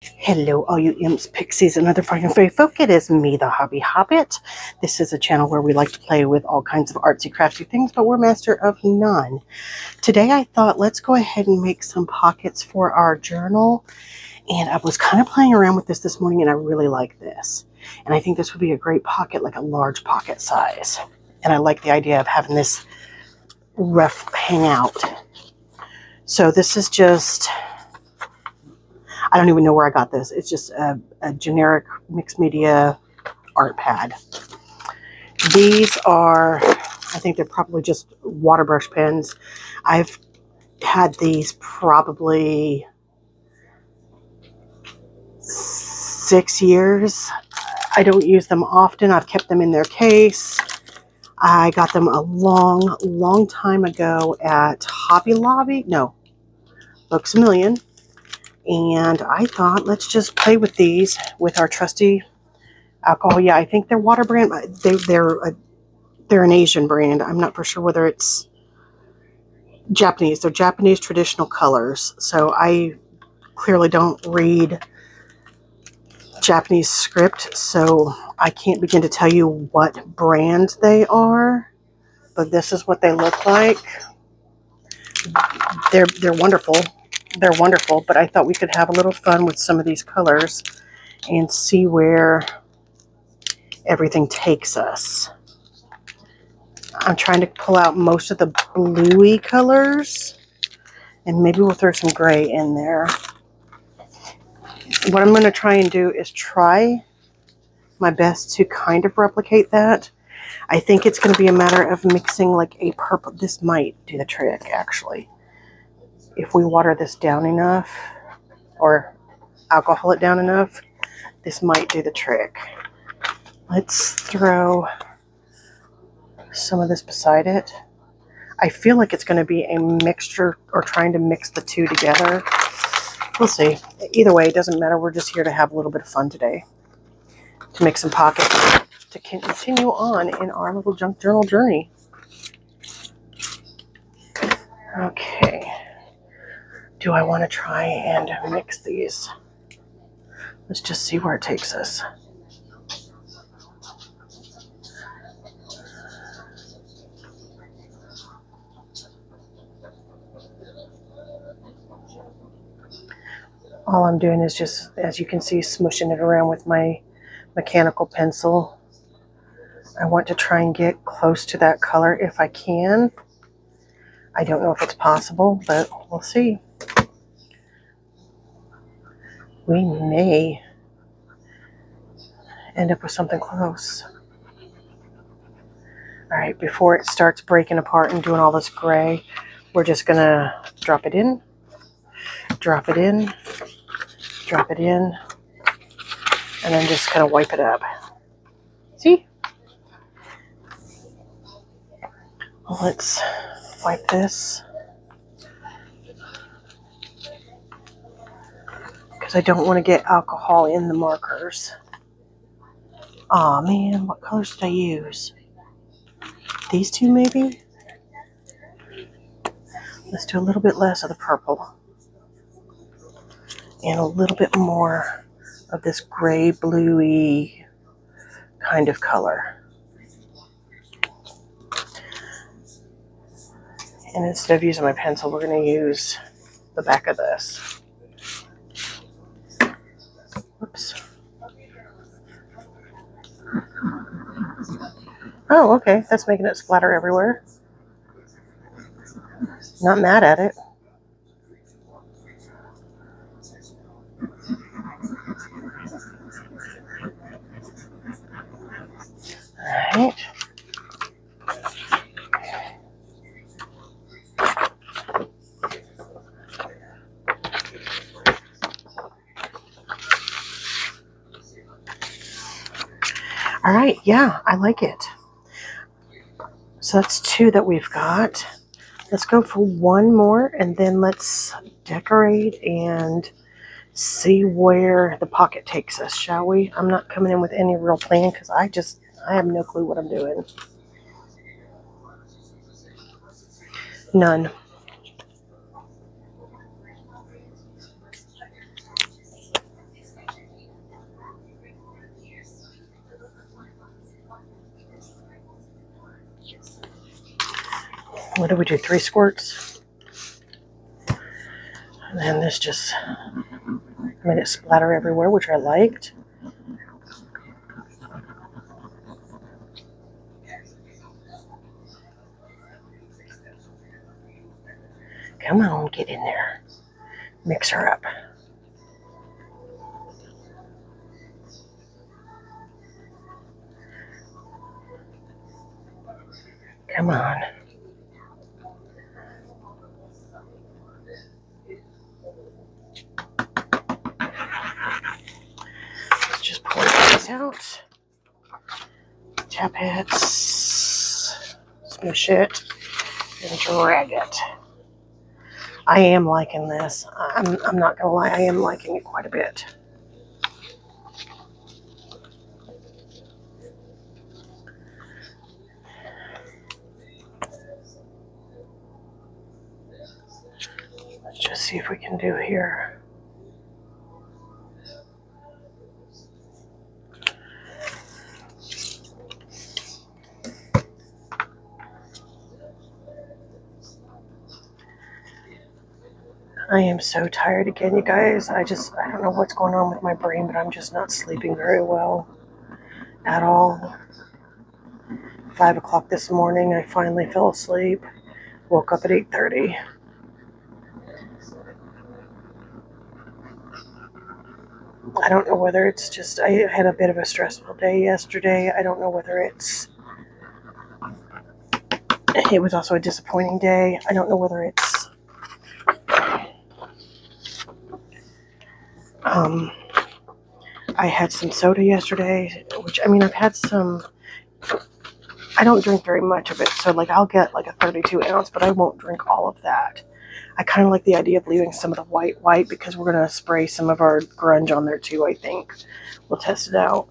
Hello, all you imps, pixies, and other fine and fairy folk. It is me, the Hobby Hobbit. This is a channel where we like to play with all kinds of artsy, crafty things, but we're master of none. Today I thought let's go ahead and make some pockets for our journal. And I was kind of playing around with this morning, and I really like this. And I think this would be a great pocket, like a large pocket size. And I like the idea of having this rough hangout. So this is just... I don't even know where I got this. It's just a generic mixed media art pad. These are, I think they're probably just water brush pens. I've had these probably 6 years. I don't use them often. I've kept them in their case. I got them a long time ago at Hobby Lobby. No, Books A Million. And I thought, let's just play with these with our trusty alcohol. Yeah, I think they're water brand. They're an Asian brand. I'm not for sure whether it's Japanese. They're Japanese traditional colors. So I clearly don't read Japanese script, so I can't begin to tell you what brand they are. But this is what they look like. They're wonderful. They're wonderful, but I thought we could have a little fun with some of these colors and see where everything takes us. I'm trying to pull out most of the bluey colors, and maybe we'll throw some gray in there. What I'm going to try and do is try my best to kind of replicate that. I think it's going to be a matter of mixing like a purple. This might do the trick, actually. If we water this down enough, or alcohol it down enough, this might do the trick. Let's throw some of this beside it. I feel like it's going to be a mixture, or trying to mix the two together. We'll see. Either way, it doesn't matter. We're just here to have a little bit of fun today. To make some pockets. To continue on in our little junk journal journey. Okay. Do I want to try and mix these? Let's just see where it takes us. All I'm doing is just, as you can see, smushing it around with my mechanical pencil. I want to try and get close to that color if I can. I don't know if it's possible, but we'll see. We may end up with something close. All right, before it starts breaking apart and doing all this gray, we're just gonna drop it in, drop it in, drop it in, and then just kind of wipe it up. See? Let's wipe this, because I don't want to get alcohol in the markers. Aw, man, what colors did I use? These two, maybe? Let's do a little bit less of the purple. And a little bit more of this gray, bluey kind of color. And instead of using my pencil, we're going to use the back of this. Whoops. Oh, okay. That's making it splatter everywhere. Not mad at it. Alright. Alright, yeah, I like it. So that's two that we've got. Let's go for one more, and then let's decorate and see where the pocket takes us, shall we? I'm not coming in with any real plan because I have no clue what I'm doing. None. What do we do? 3 squirts? And then this just made it splatter everywhere, which I liked. Come on, get in there. Mix her up. Come on. Let's just pour this out. Tap it. Smush it. And drag it. I am liking this. I'm not gonna lie, I am liking it quite a bit. Let's just see if we can do here. I am so tired again, you guys. I don't know what's going on with my brain, but I'm just not sleeping very well at all. 5 o'clock this morning, I finally fell asleep. Woke up at 8:30. I don't know whether it's just, I had a bit of a stressful day yesterday. I don't know whether it was also a disappointing day. I don't know whether it's, I had some soda yesterday, which, I mean, I've had some, I don't drink very much of it, so like I'll get like a 32 ounce, but I won't drink all of that. I kind of like the idea of leaving some of the white because we're going to spray some of our grunge on there too, I think. We'll test it out.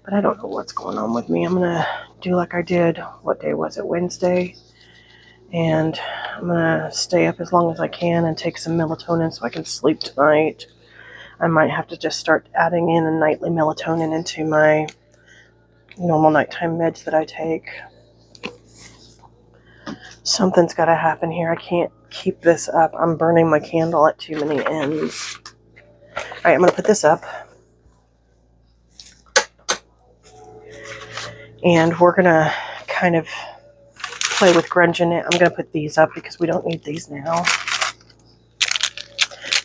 But I don't know what's going on with me. I'm going to do like I did, what day was it, Wednesday? And I'm going to stay up as long as I can and take some melatonin so I can sleep tonight. I might have to just start adding in a nightly melatonin into my normal nighttime meds that I take. Something's got to happen here. I can't keep this up. I'm burning my candle at too many ends. All right, I'm going to put this up. And we're going to kind of play with grunge in it. I'm going to put these up because we don't need these now.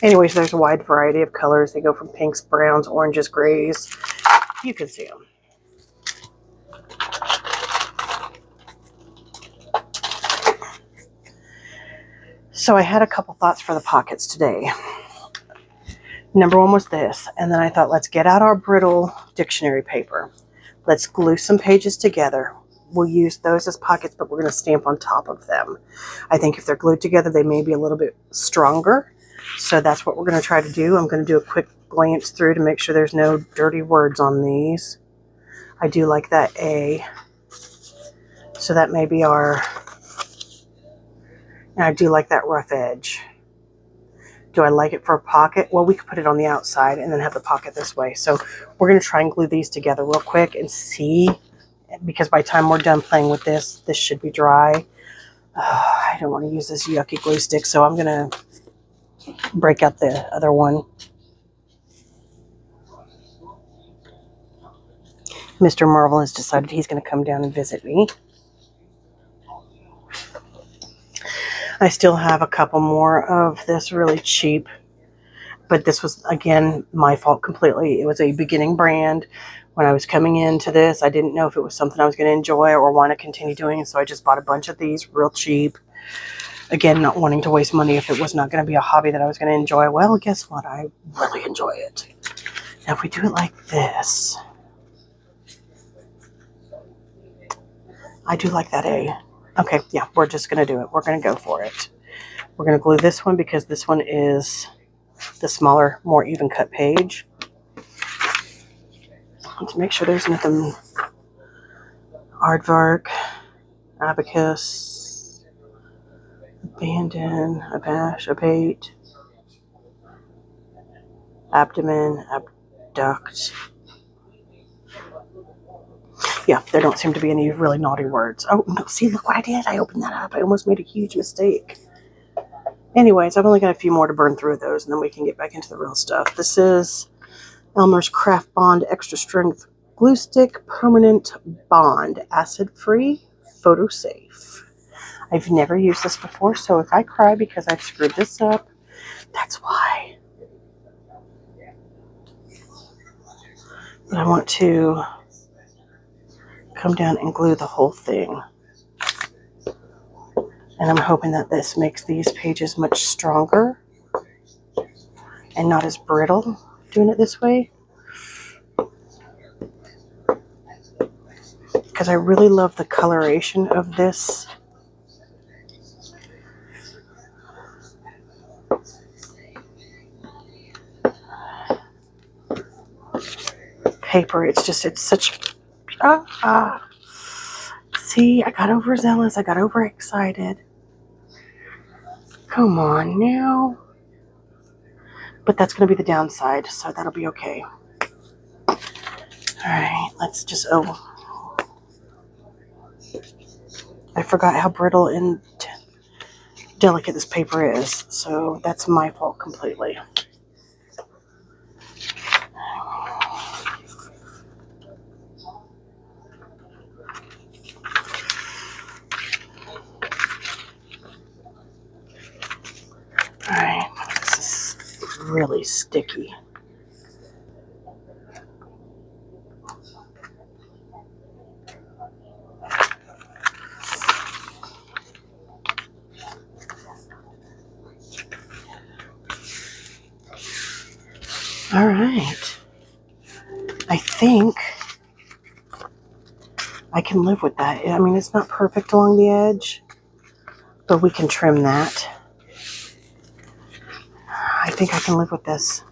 Anyways, there's a wide variety of colors. They go from pinks, browns, oranges, grays. You can see them. So I had a couple thoughts for the pockets today. Number one was this, and then I thought, let's get out our brittle dictionary paper. Let's glue some pages together. We'll use those as pockets, but we're going to stamp on top of them. I think if they're glued together, they may be a little bit stronger. So that's what we're going to try to do. I'm going to do a quick glance through to make sure there's no dirty words on these. I do like that A. So that may be our... And I do like that rough edge. Do I like it for a pocket? Well, we could put it on the outside and then have the pocket this way. So we're going to try and glue these together real quick and see. Because by the time we're done playing with this, this should be dry. I don't want to use this yucky glue stick, so I'm going to break out the other one. Mr. Marvel has decided he's going to come down and visit me. I still have a couple more of this really cheap, but this was, again, my fault completely. It was a beginning brand. When I was coming into this, I didn't know if it was something I was going to enjoy or want to continue doing, so I just bought a bunch of these real cheap. Again, not wanting to waste money if it was not going to be a hobby that I was going to enjoy. Well, guess what? I really enjoy it. Now, if we do it like this, I do like that A. Okay, yeah, we're just going to do it. We're going to go for it. We're going to glue this one because this one is the smaller, more even cut page. Let's make sure there's nothing. Aardvark, abacus, abandon, abash, abate, abdomen, abduct. Yeah, there don't seem to be any really naughty words. Oh, no, see, look what I did. I opened that up. I almost made a huge mistake. Anyways, I've only got a few more to burn through those, and then we can get back into the real stuff. This is Elmer's Craft Bond Extra Strength Glue Stick Permanent Bond. Acid-free, photo-safe. I've never used this before, so if I cry because I've screwed this up, that's why. But I want to come down and glue the whole thing. And I'm hoping that this makes these pages much stronger and not as brittle doing it this way. Because I really love the coloration of this. Paper, it's such, see, I got overzealous, I got overexcited. Come on now. But that's going to be the downside, so that'll be okay. Alright, let's just, I forgot how brittle and delicate this paper is, so that's my fault completely. Alright, this is really sticky. Alright, I think I can live with that. I mean, it's not perfect along the edge, but we can trim that. I think I can live with this.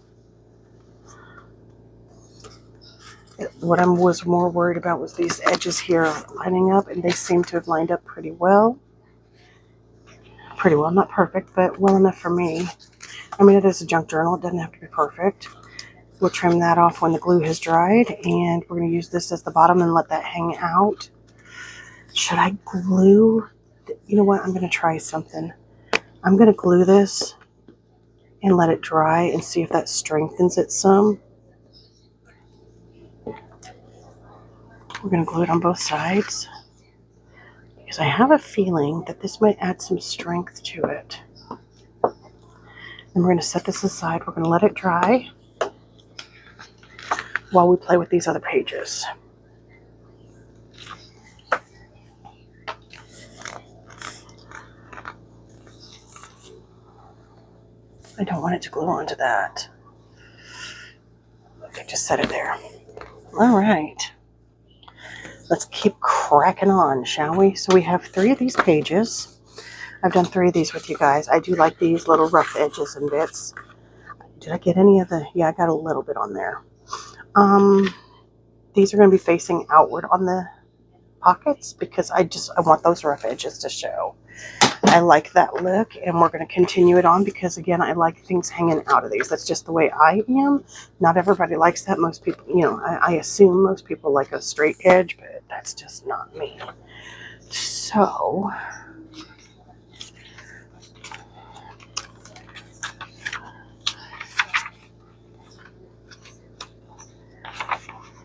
What I was more worried about was these edges here lining up, and they seem to have lined up pretty well. Pretty well, not perfect, but well enough for me. I mean, it is a junk journal. It doesn't have to be perfect. We'll trim that off when the glue has dried, and we're going to use this as the bottom and let that hang out. Should I glue? You know what? I'm going to try something. I'm going to glue this and let it dry and see if that strengthens it some. We're going to glue it on both sides because I have a feeling that this might add some strength to it. And we're going to set this aside. We're going to let it dry while we play with these other pages. I don't want it to glue onto that. Okay, just set it there. All right. Let's keep cracking on, shall we? So we have 3 of these pages. I've done 3 of these with you guys. I do like these little rough edges and bits. Did I get any of the... Yeah, I got a little bit on there. These are going to be facing outward on the pockets because I want those rough edges to show. I like that look, and we're going to continue it on because, again, I like things hanging out of these. That's just the way I am. Not everybody likes that. Most people, you know, I assume most people like a straight edge, but that's just not me. So...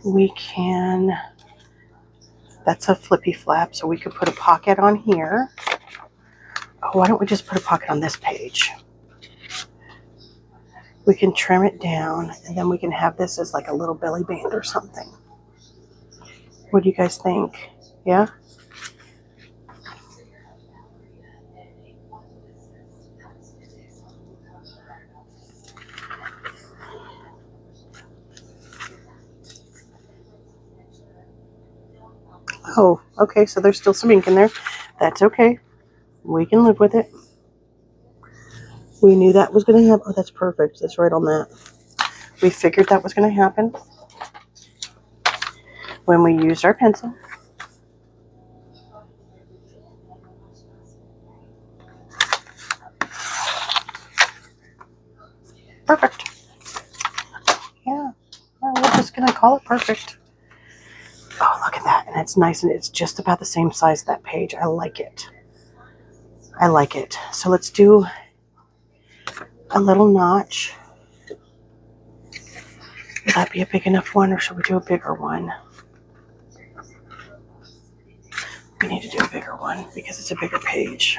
we can, that's a flippy flap, so we could put a pocket on here. Oh, why don't we just put a pocket on this page? We can trim it down, and then we can have this as like a little belly band or something. What do you guys think? Yeah? Oh, okay, so there's still some ink in there. That's okay. We can live with it. We knew that was going to happen. Oh, that's perfect. That's right on that. We figured that was going to happen when we used our pencil. Perfect. Yeah, well, we're just going to call it perfect. Oh, look at that. And it's nice, and it's just about the same size of that page. I like it. I like it. So let's do a little notch. Will that be a big enough one, or should we do a bigger one? We need to do a bigger one because it's a bigger page.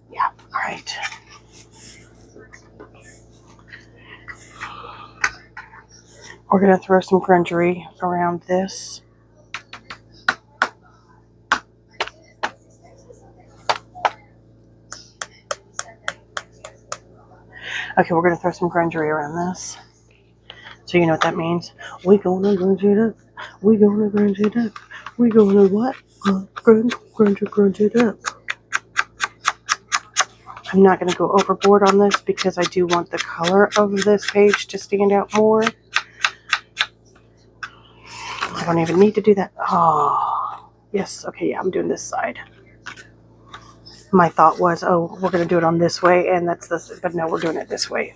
Yeah, all right. We're going to throw some grungery around this. Okay, we're going to throw some grungery around this. So you know what that means? We gonna grunge it up. We gonna grunge it up. We gonna what? Grunge it up. I'm not going to go overboard on this because I do want the color of this page to stand out more. I don't even need to do that. Oh, yes. Okay, yeah, I'm doing this side. My thought was, oh, we're going to do it on this way, and that's this, but no, we're doing it this way.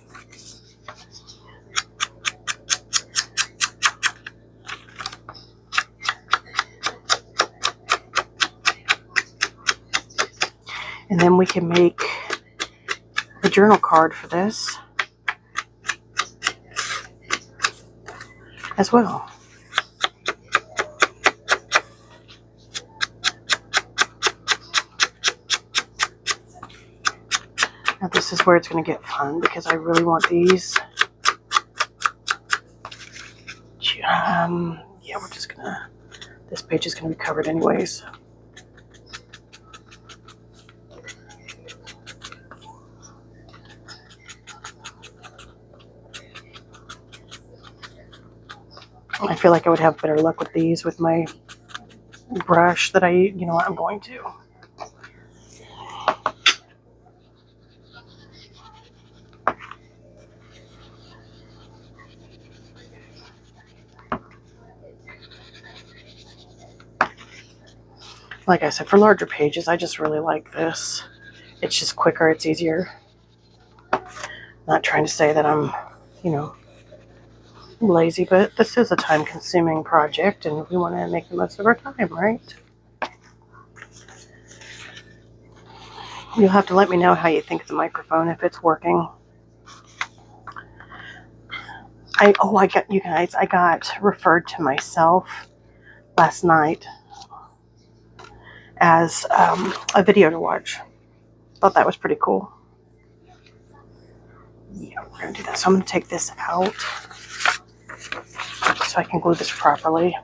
And then we can make a journal card for this as well. Now this is where it's going to get fun because I really want these. Yeah, we're just going to, this page is going to be covered anyways. I feel like I would have better luck with these with my brush that you know what, I'm going to. Like I said, for larger pages, I just really like this. It's just quicker, it's easier. Not trying to say that I'm, you know, lazy, but this is a time-consuming project, and we want to make the most of our time, right? You'll have to let me know how you think of the microphone, if it's working. I got referred to myself last night as a video to watch. Thought that was pretty cool. Yeah, we're going to do that. So I'm going to take this out so I can glue this properly.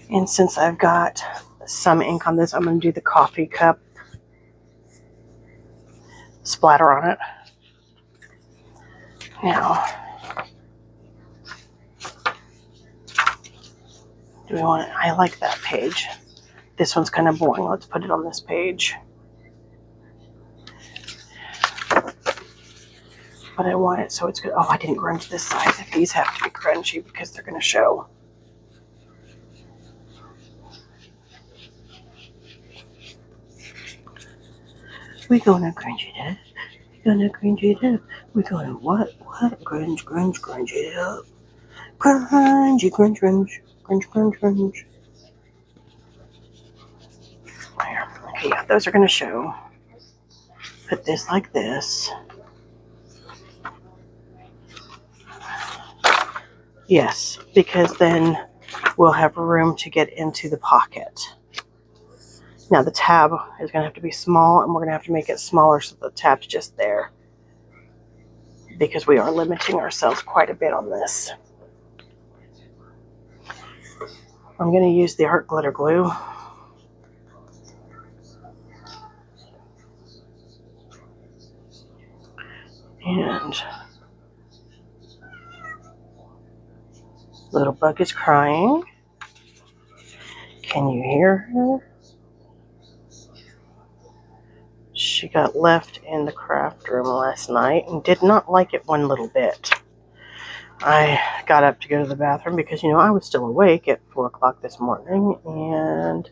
And since I've got some ink on this, I'm going to do the coffee cup splatter on it. Now, do we want it? I like that page. This one's kind of boring. Let's put it on this page. But I want it so it's good. Oh, I didn't grunge this side. These have to be grungy because they're going to show. We're gonna grunge it up. We're gonna grunge it up. We're gonna what? Grunge it up. Grunge, grunge. There. Okay, yeah, those are gonna show. Put this like this. Yes, because then we'll have room to get into the pocket. Now the tab is going to have to be small, and we're going to have to make it smaller so the tab's just there, because we are limiting ourselves quite a bit on this. I'm going to use the art glitter glue. And little bug is crying. Can you hear her? She got left in the craft room last night and did not like it one little bit. I got up to go to the bathroom because, you know, I was still awake at 4 o'clock this morning, and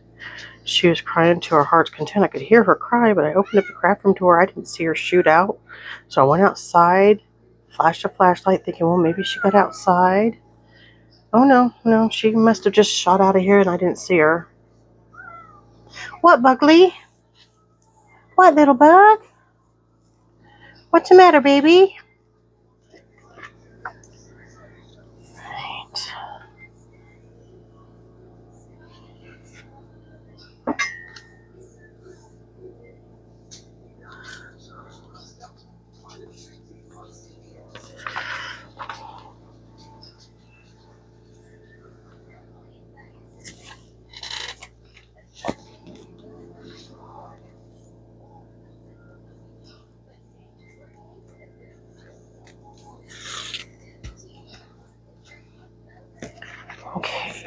she was crying to her heart's content. I could hear her cry, but I opened up the craft room door. I didn't see her shoot out. So I went outside, flashed a flashlight, thinking, well, maybe she got outside. Oh, no, she must have just shot out of here and I didn't see her. What, Buckley? What, little bug? What's the matter, baby? Right. Okay.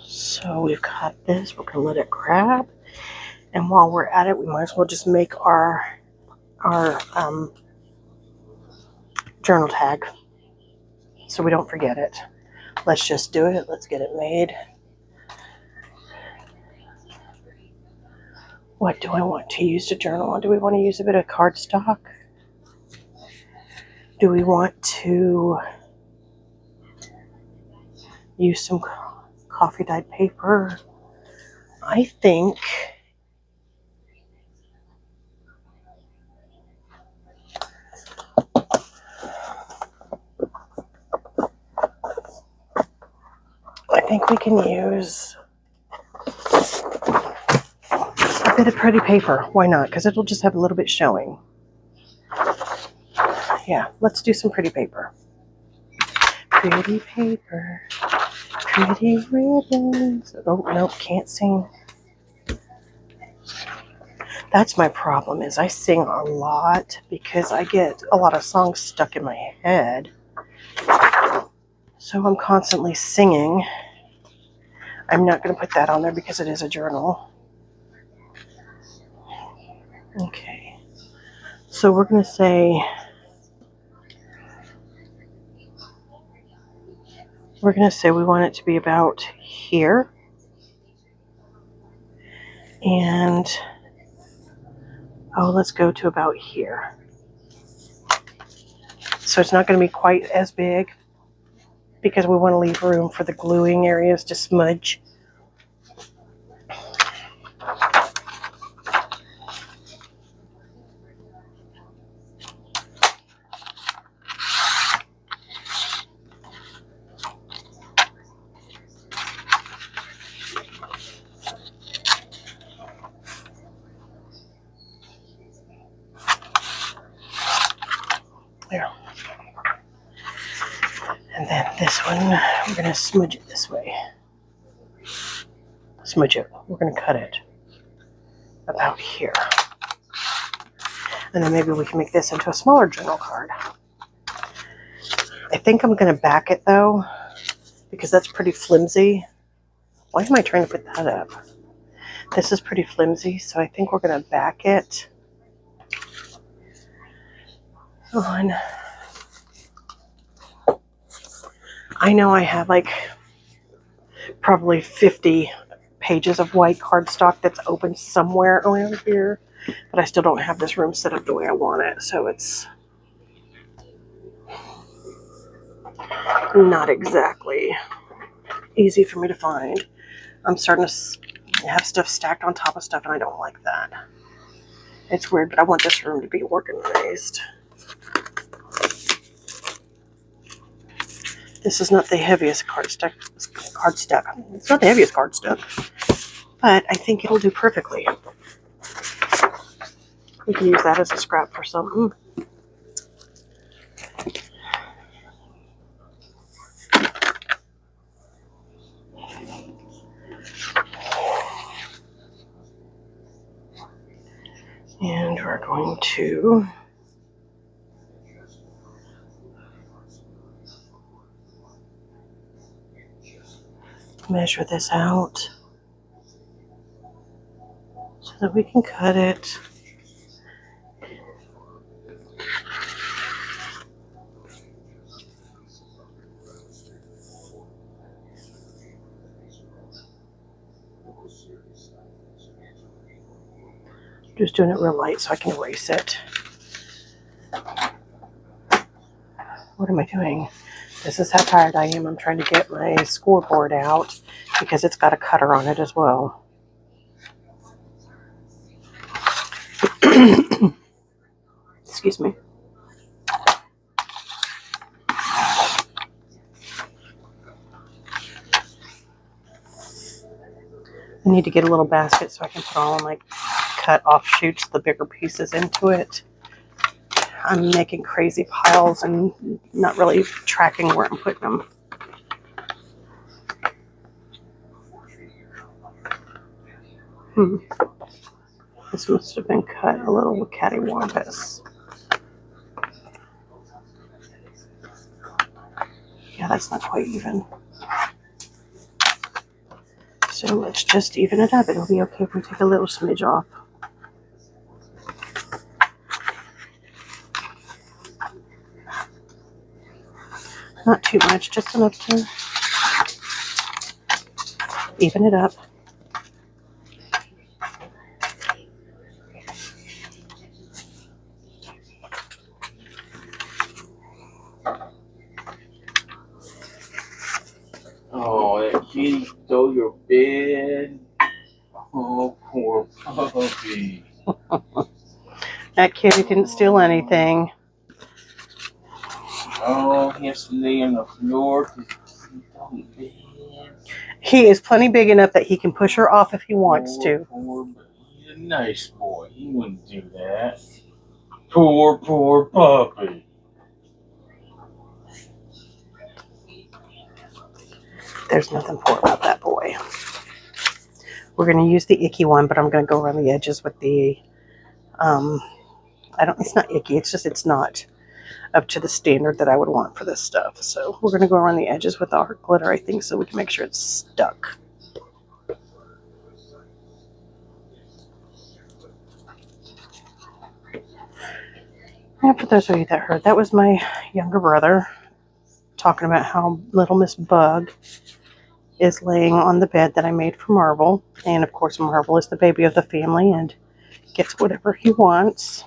So we've got this. We're going to let it grab. And while we're at it, we might as well just make our journal tag so we don't forget it. Let's just do it. Let's get it made. What do I want to use to journal on? Do we want to use a bit of cardstock? Do we want to use some coffee dyed paper? I think we can use a bit of pretty paper. Why not? Because it'll just have a little bit showing. Yeah, let's do some pretty paper. Pretty paper, pretty ribbons. Oh, no, can't sing. That's my problem, is I sing a lot because I get a lot of songs stuck in my head. So I'm constantly singing. I'm not going to put that on there because it is a journal. Okay. So we're going to say, we want it to be about here. And, let's go to about here. So it's not going to be quite as big because we want to leave room for the gluing areas to smudge. There. And then this one, we're going to smudge it this way. Smudge it. We're going to cut it about here. And then maybe we can make this into a smaller journal card. I think I'm going to back it, though, because that's pretty flimsy. Why am I trying to put that up? This is pretty flimsy, so I think we're going to back it on. I know I have like probably 50 pages of white cardstock that's open somewhere around here, but I still don't have this room set up the way I want it, so it's not exactly easy for me to find. I'm starting to have stuff stacked on top of stuff, and I don't like that. It's weird, but I want this room to be organized. This is not the heaviest cardstock. It's not the heaviest cardstock, but I think it'll do perfectly. We can use that as a scrap for something. And we're going to measure this out so that we can cut it. Just doing it real light so I can erase it. What am I doing? This is how tired I am. I'm trying to get my scoreboard out because it's got a cutter on it as well. Excuse me. I need to get a little basket so I can put all my cut offshoots, the bigger pieces into it. I'm making crazy piles and not really tracking where I'm putting them. This must have been cut a little cattywampus. Yeah, that's not quite even. So let's just even it up. It'll be okay if we take a little smidge off. Not too much, just enough to even it up. Oh, that kitty stole your bed. Oh, poor puppy. That kitty didn't steal anything. Oh, he has to lay on the floor because he stole your bed. He is plenty big enough that he can push her off if he wants to. He's a nice boy. He wouldn't do that. Poor puppy. There's nothing poor about that boy. We're going to use the icky one, but I'm going to go around the edges with the, it's not icky, it's not up to the standard that I would want for this stuff. So we're going to go around the edges with our glitter, I think, so we can make sure it's stuck. And for those of you that heard, that was my younger brother talking about how little Miss Bug is laying on the bed that I made for Marvel. And of course, Marvel is the baby of the family and gets whatever he wants.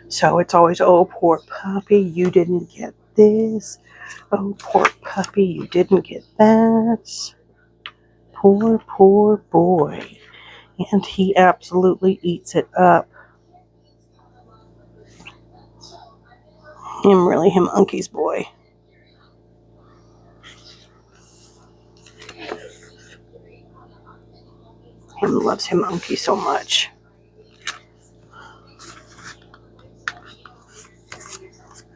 So it's always, oh, poor puppy, you didn't get this. Oh, poor puppy, you didn't get that. Poor boy. And he absolutely eats it up. I'm really him Unkie's boy. Him loves him Unkie so much.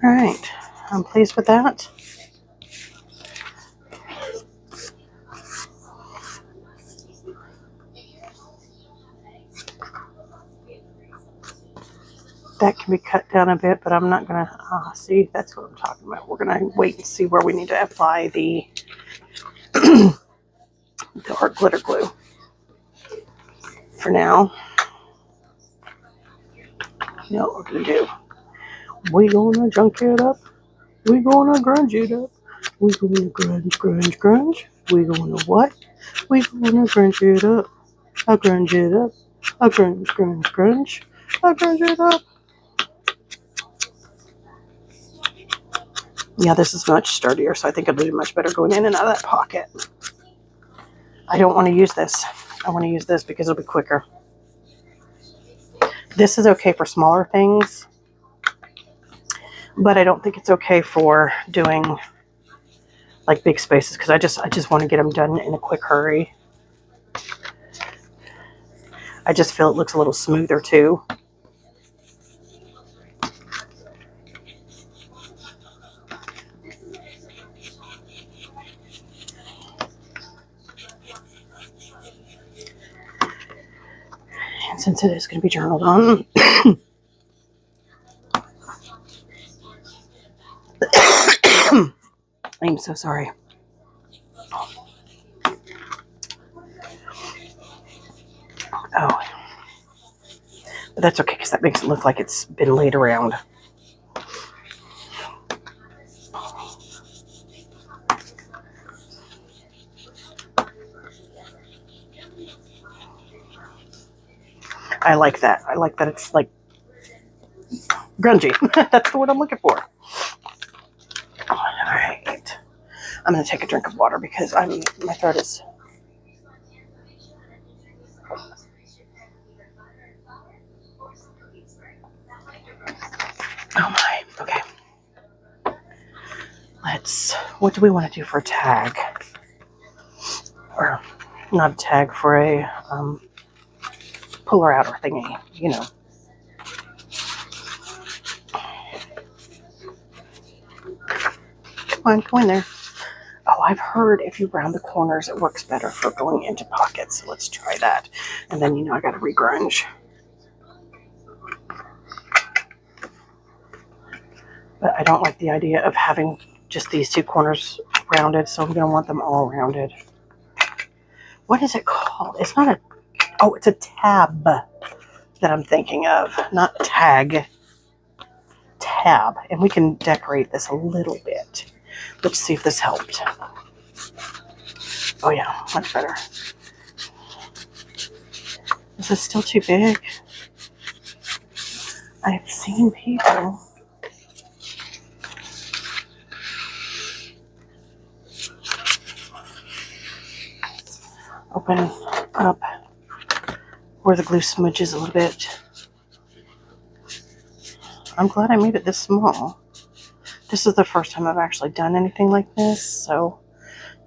Alright, I'm pleased with that. That can be cut down a bit, but I'm not going to, see, that's what I'm talking about. We're going to wait and see where we need to apply the, the art glitter glue. For now, you know what we're going to do. We're going to junk it up. We're going to grunge it up. We're going to grunge. We're going to what? We're going to grunge it up. I grunge it up. I grunge. I grunge it up. Yeah, this is much sturdier, so I think it'll do much better going in and out of that pocket. I don't want to use this. I want to use this because it'll be quicker. This is okay for smaller things, but I don't think it's okay for doing like big spaces because I just want to get them done in a quick hurry. I just feel it looks a little smoother too. And since it is going to be journaled on, I'm so sorry. Oh, but that's okay because that makes it look like it's been laid around. I like that. I like that it's like grungy. That's the word I'm looking for. All right. I'm going to take a drink of water because my throat is... Oh my. Okay. What do we want to do for a tag? Or not a tag, for a puller outer thingy, you know. Come on, go in there. Oh, I've heard if you round the corners, it works better for going into pockets. So let's try that. And then, I got to regrunge. But I don't like the idea of having just these two corners rounded, so I'm going to want them all rounded. What is it called? It's not it's a tab that I'm thinking of, not tag. Tab. And we can decorate this a little bit. Let's see if this helped. Oh yeah, much better. Is this still too big? I've seen people open up where the glue smudges a little bit. I'm glad I made it this small. This is the first time I've actually done anything like this, so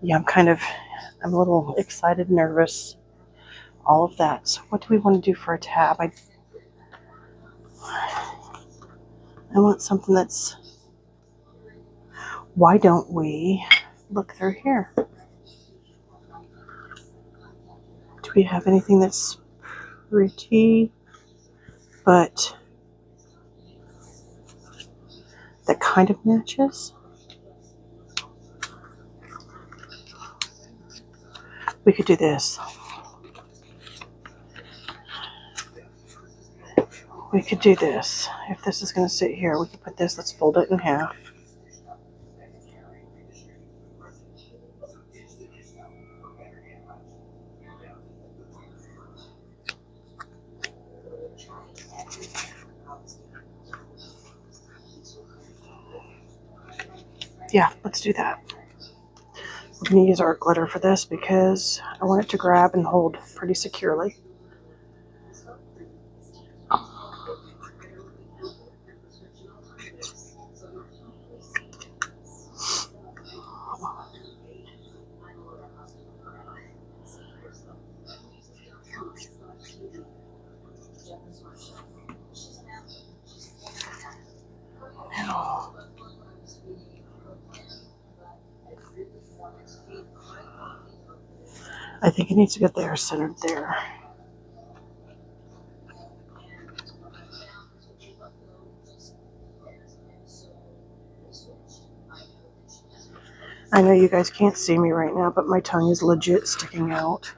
yeah, I'm a little excited, nervous, all of that. So what do we want to do for a tab? I want something that's... Why don't we look through here? Do we have anything that's pretty, but that kind of matches? We could do this. We could do this. If this is going to sit here, we could put this, let's fold it in half. Yeah, let's do that. We're going to use our glitter for this because I want it to grab and hold pretty securely. Now, I think it needs to get there, centered there. I know you guys can't see me right now, but my tongue is legit sticking out.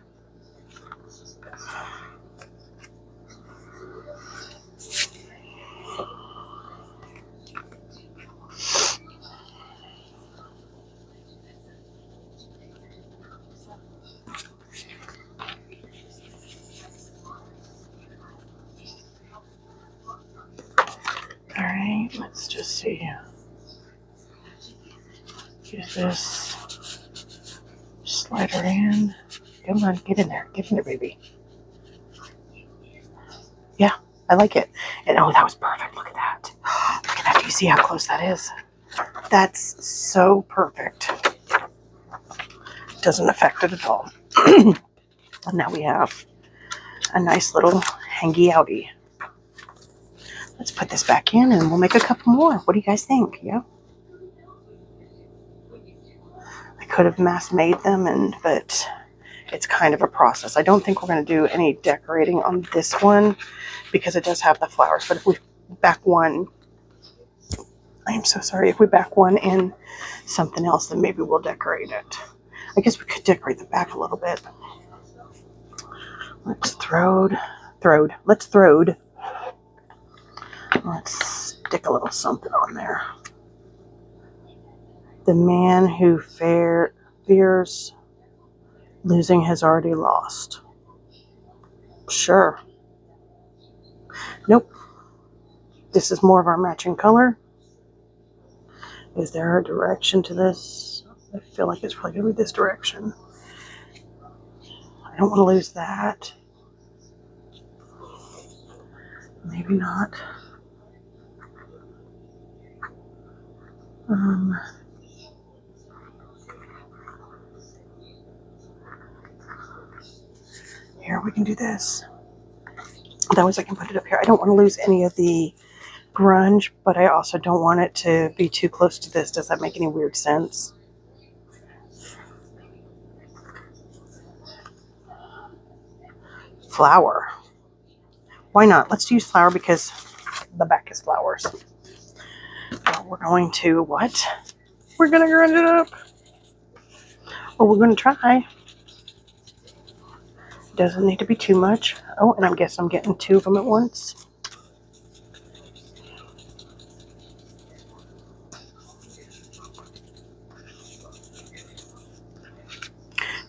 All right, let's just see. Use this. Slide her in. Come on, get in there. Get in there, baby. Yeah, I like it. And oh, that was perfect. Look at that. Look at that. Do you see how close that is? That's so perfect. Doesn't affect it at all. And now we have a nice little hangy outie. Let's put this back in and we'll make a couple more. What do you guys think? Yeah. I could have mass made them, but it's kind of a process. I don't think we're going to do any decorating on this one because it does have the flowers. But if we back one, I am so sorry. If we back one in something else, then maybe we'll decorate it. I guess we could decorate the back a little bit. Let's stick a little something on there. The man who fears losing has already lost. Sure. Nope. This is more of our matching color. Is there a direction to this? I feel like it's probably going to be this direction. I don't want to lose that. Maybe not. Here, we can do this. That way I can put it up here. I don't want to lose any of the grunge, but I also don't want it to be too close to this. Does that make any weird sense? Flower. Why not? Let's use flower because the back is flowers. Well, we're going to what? We're going to grunge it up. Or we're going to try. Doesn't need to be too much. Oh, and I guess I'm getting two of them at once.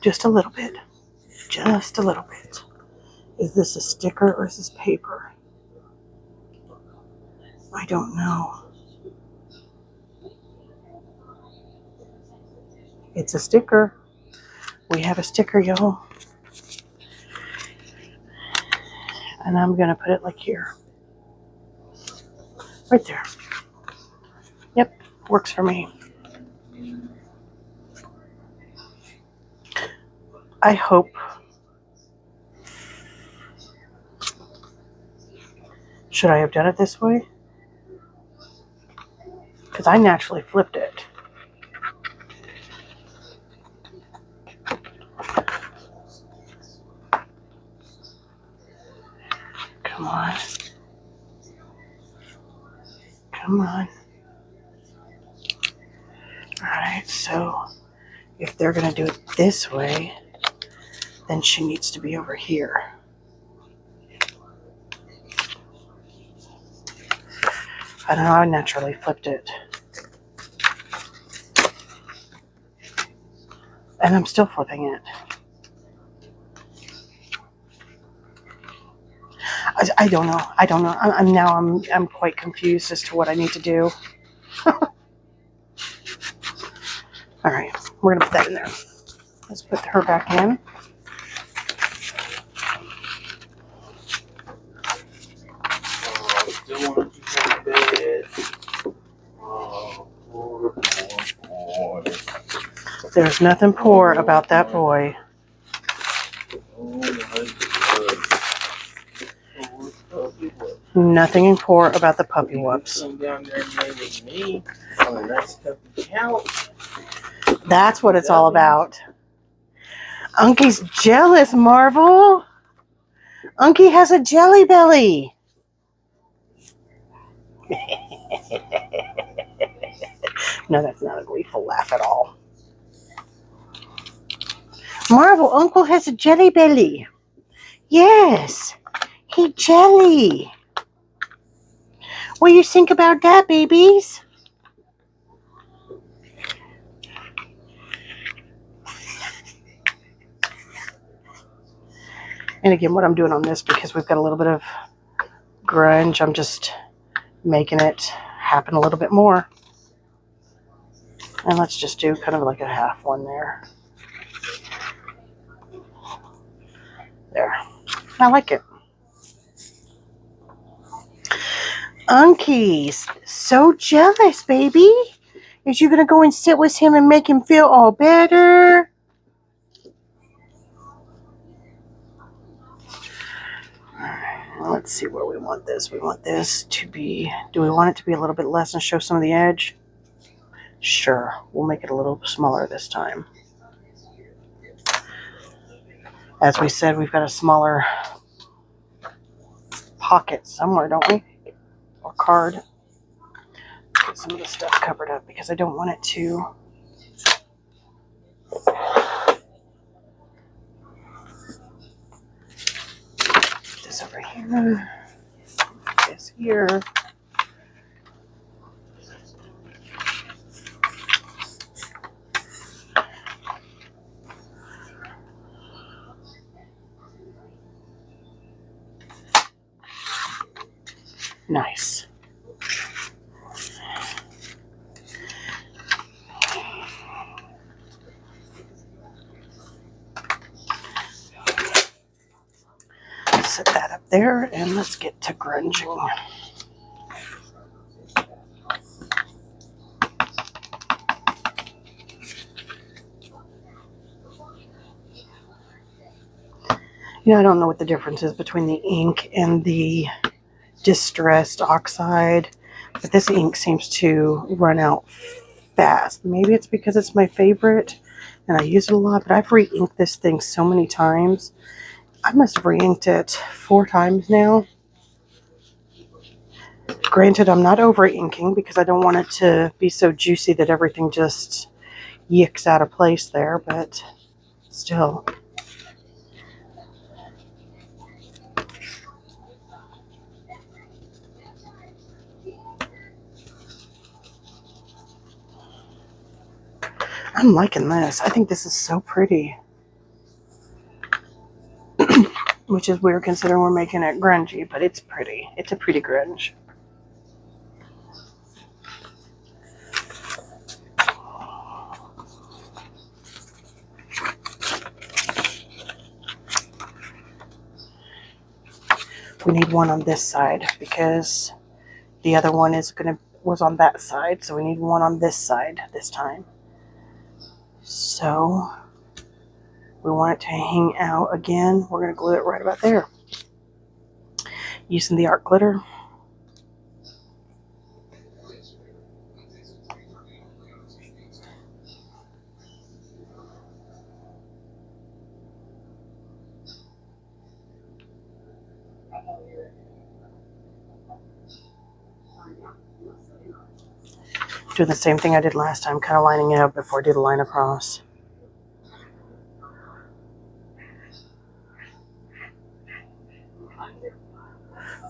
Just a little bit. Just a little bit. Is this a sticker or is this paper? I don't know. It's a sticker. We have a sticker, y'all. And I'm going to put it like here. Right there. Yep, works for me. I hope should I have done it this way? Because I naturally flipped it. Come on. Come on. Alright, so if they're going to do it this way, then she needs to be over here. I don't know, I naturally flipped it. And I'm still flipping it. I don't know. I don't know. I'm quite confused as to what I need to do. All right, we're gonna put that in there. Let's put her back in. Still want you to bed. Oh, poor boy. There's nothing poor about that boy. Nothing poor about the puppy whoops. Down there and lay with me on a nice comfy couch. That's what it's all about. Unkie's jealous, Marvel. Unkie has a jelly belly. No, that's not a gleeful laugh at all. Marvel, Uncle has a jelly belly. Yes, he jelly. What do you think about that, babies? And again, what I'm doing on this, because we've got a little bit of grunge, I'm just making it happen a little bit more. And let's just do kind of like a half one there. There. I like it. Unkie's so jealous, baby. Is you going to go and sit with him and make him feel all better? Let's see where we want this. We want this to be, do we want it to be a little bit less and show some of the edge? Sure, we'll make it a little smaller this time. As we said, we've got a smaller pocket somewhere, don't we? Or card. Get some of this stuff covered up because I don't want it to. Put this over here. Put this here. Nice. Set that up there, and let's get to grunging. You know, I don't know what the difference is between the ink and the distressed oxide, but this ink seems to run out fast. Maybe it's because it's my favorite and I use it a lot, but I've re-inked this thing so many times. I must have re-inked it 4 times now. Granted, I'm not over-inking because I don't want it to be so juicy that everything just yicks out of place there, but still. I'm liking this. I think this is so pretty. Which is weird considering we're making it grungy, but it's pretty. It's a pretty grunge. We need one on this side because the other one was on that side, so we need one on this side this time. So we want it to hang out again. We're going to glue it right about there. Using the art glitter. Doing the same thing I did last time, kind of lining it up before I do the line across.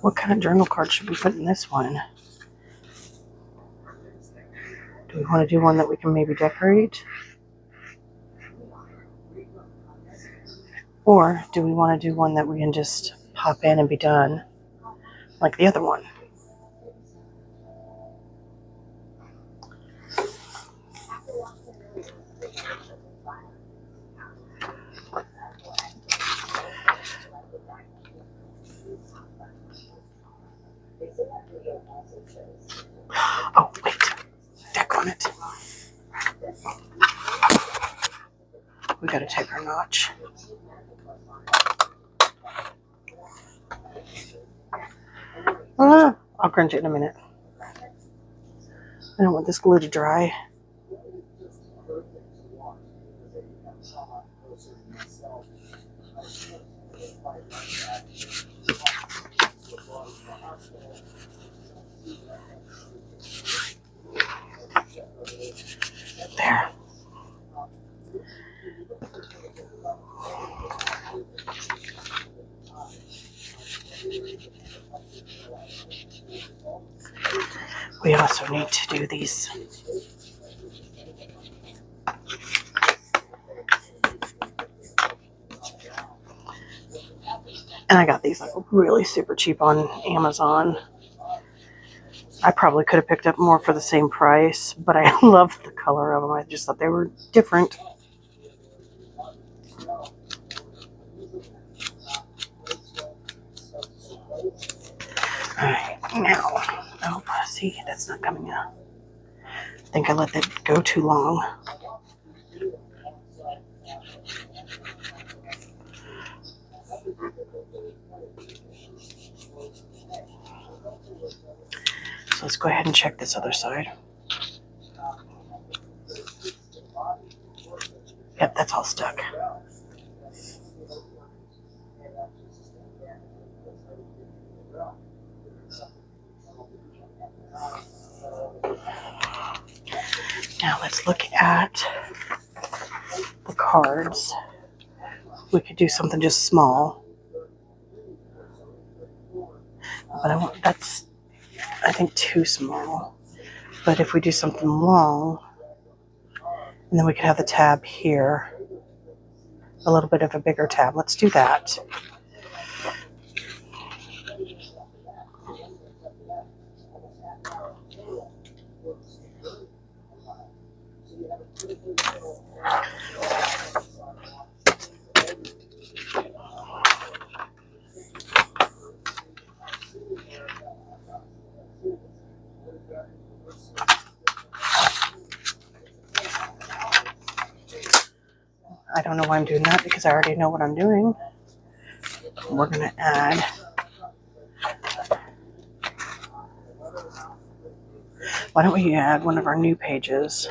What kind of journal card should we put in this one? Do we want to do one that we can maybe decorate? Or do we want to do one that we can just pop in and be done, like the other one? Oh, wait. Deck on it. We gotta take our notch. I'll crunch it in a minute. I don't want this glue to dry. There. We also need to do these. And I got these like really super cheap on Amazon. I probably could have picked up more for the same price, but I love the color of them. I just thought they were different. Alright, now, oh, see, that's not coming out. I think I let that go too long. So let's go ahead and check this other side. Yep, that's all stuck. Now let's look at the cards. We could do something just small. But that's, I think, too small. But if we do something long, and then we could have the tab here, a little bit of a bigger tab. Let's do that. I don't know why I'm doing that because I already know what I'm doing. We're going to add why don't we add one of our new pages?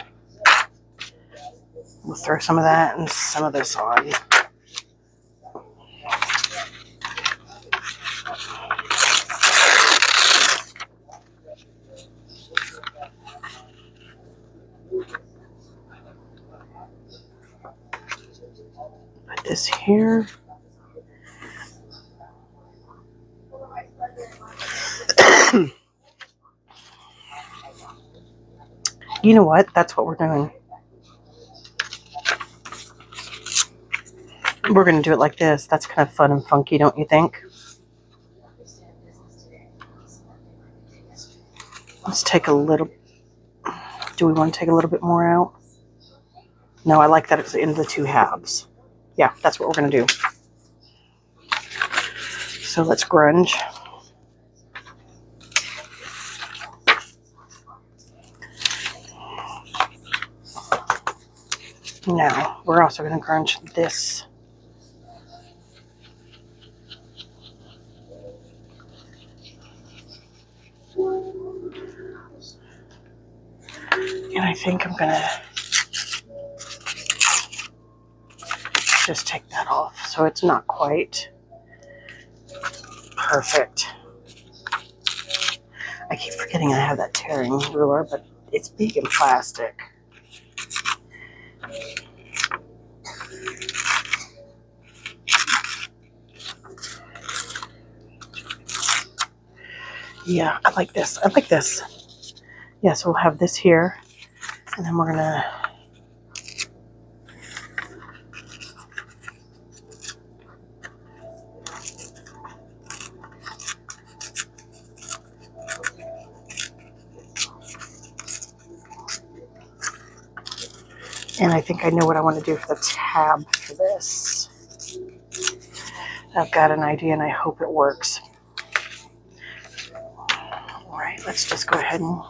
We'll throw some of that and some of this on. Put this here. You know what? That's what we're doing. We're going to do it like this. That's kind of fun and funky, don't you think? Let's take a little. Do we want to take a little bit more out? No, I like that it's in the two halves. Yeah, that's what we're going to do. So let's grunge. Now, we're also going to grunge this. And I think I'm going to just take that off so it's not quite perfect. I keep forgetting I have that tearing ruler, but it's big and plastic. Yeah, I like this. I like this. Yeah, so we'll have this here, and then we're going to and I think I know what I want to do for the tab for this. I've got an idea and I hope it works. All right, let's just go ahead and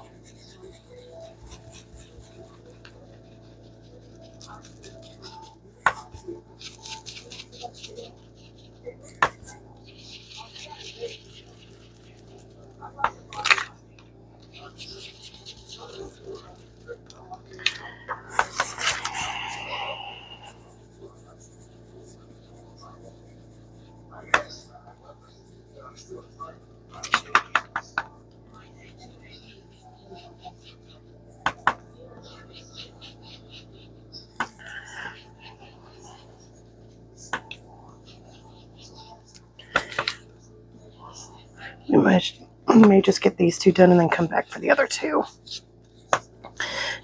we may just get these two done and then come back for the other two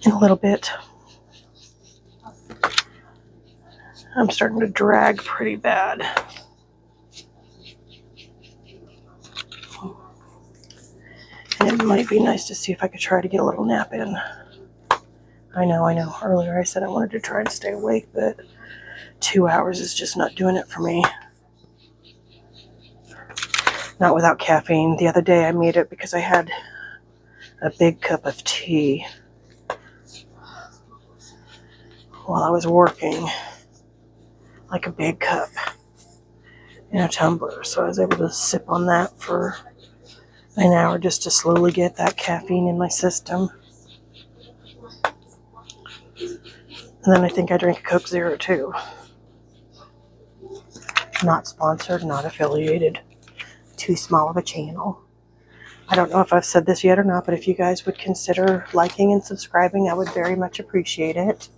in a little bit. I'm starting to drag pretty bad. And it might be nice to see if I could try to get a little nap in. I know. Earlier I said I wanted to try to stay awake, but 2 hours is just not doing it for me. Not without caffeine. The other day I made it because I had a big cup of tea while I was working. Like a big cup in a tumbler. So I was able to sip on that for an hour just to slowly get that caffeine in my system. And then I think I drank a Coke Zero too. Not sponsored, not affiliated. Too small of a channel. I don't know if I've said this yet or not, but if you guys would consider liking and subscribing, I would very much appreciate it.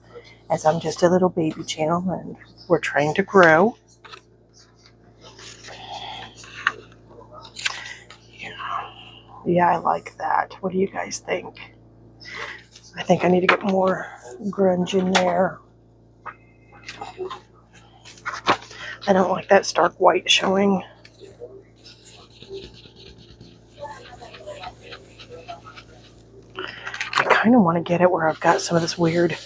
As I'm just a little baby channel and we're trying to grow. Yeah, I like that. What do you guys think? I think I need to get more grunge in there. I don't like that stark white showing. I kind of want to get it where I've got some of this weird.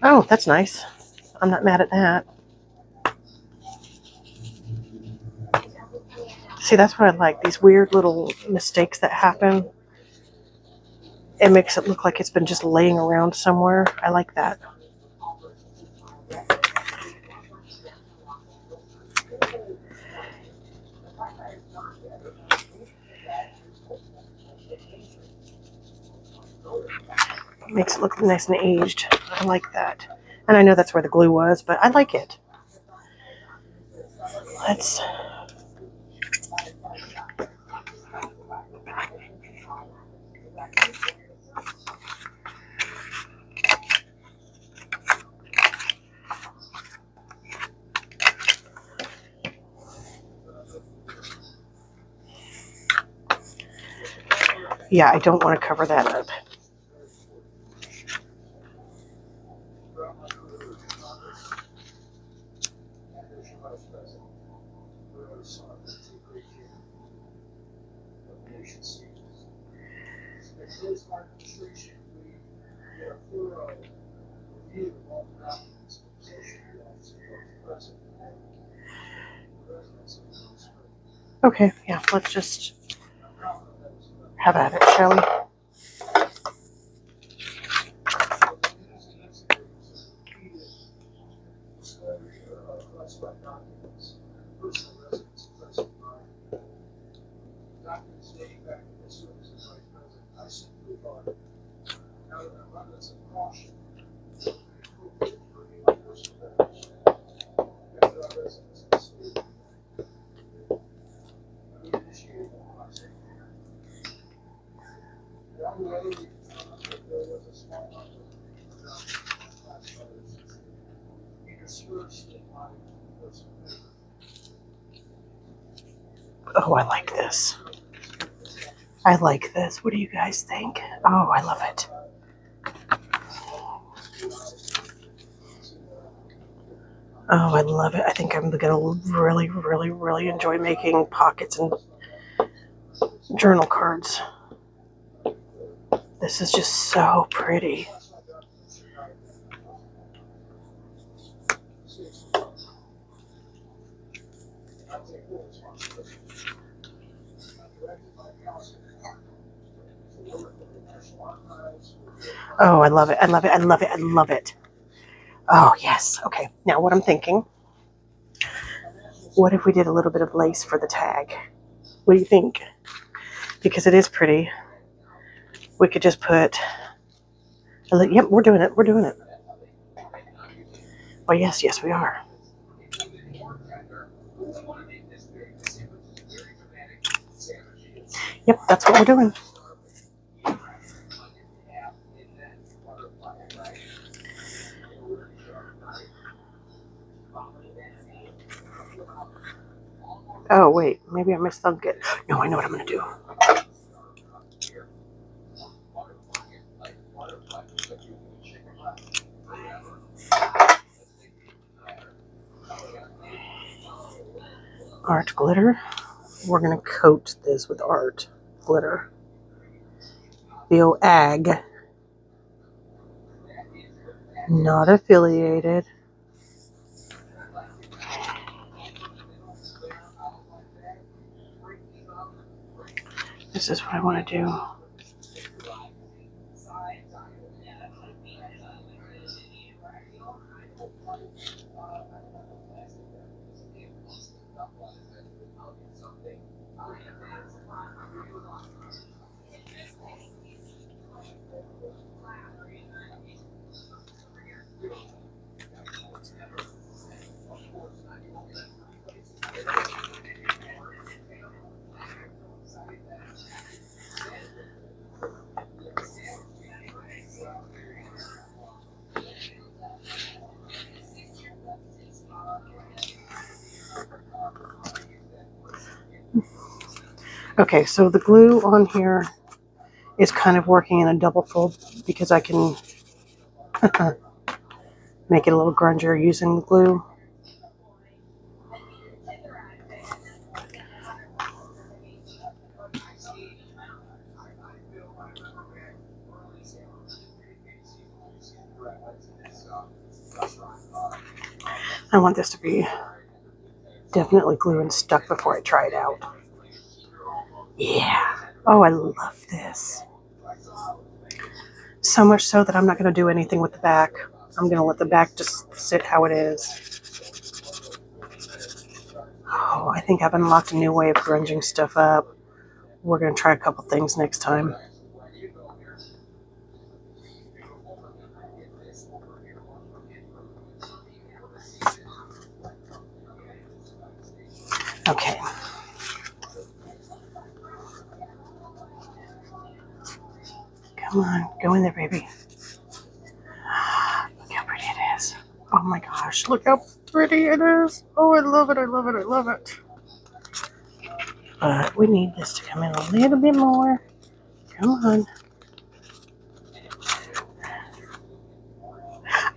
Oh, that's nice. I'm not mad at that. See, that's what I like. These weird little mistakes that happen. It makes it look like it's been just laying around somewhere. I like that. Makes it look nice and aged. I like that. And I know that's where the glue was, but I like it. Let's... Yeah, I don't want to cover that up. Okay, yeah, let's just have at it, shall we? Oh, I like this. I like this. What do you guys think? Oh, I love it. Oh, I love it. I think I'm going to really, really, really enjoy making pockets and journal cards. This is just so pretty. Oh, I love it. I love it. I love it. I love it. Oh, yes. Okay. Now what I'm thinking, what if we did a little bit of lace for the tag? What do you think? Because it is pretty. We could just put, yep, we're doing it. We're doing it. Oh, yes, yes, we are. Yep, that's what we're doing. Oh, wait, maybe I missed it. No, I know what I'm going to do. Art glitter. We're going to coat this with art glitter. The ag. Not affiliated. This is what I want to do. Okay, so the glue on here is kind of working in a double fold because I can make it a little grungier using the glue. I want this to be definitely glue and stuck before I try it out. Yeah. Oh, I love this. So much so that I'm not going to do anything with the back. I'm going to let the back just sit how it is. Oh, I think I've unlocked a new way of grunging stuff up. We're going to try a couple things next time. Okay. Come on, go in there, baby. Look how pretty it is. Oh my gosh, look how pretty it is. Oh, I love it, I love it, I love it. But we need this to come in a little bit more. Come on.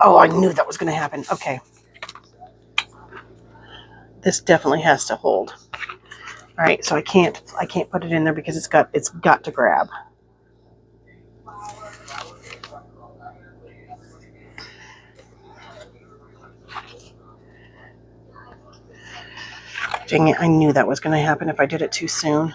Oh, I knew that was going to happen. Okay. This definitely has to hold. All right, so I can't put it in there because it's got to grab. Dang it, I knew that was going to happen if I did it too soon.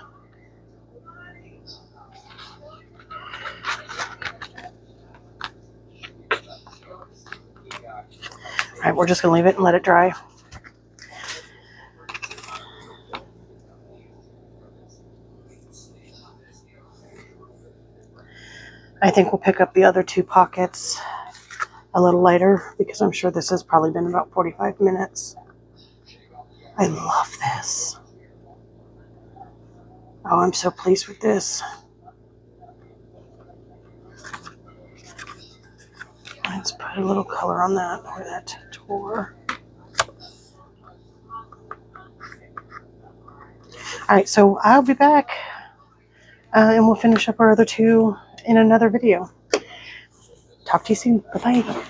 All right, we're just going to leave it and let it dry. I think we'll pick up the other two pockets a little later because I'm sure this has probably been about 45 minutes. I love this. Oh, I'm so pleased with this. Let's put a little color on that where that tore. All right, so I'll be back and we'll finish up our other two in another video. Talk to you soon. Bye-bye.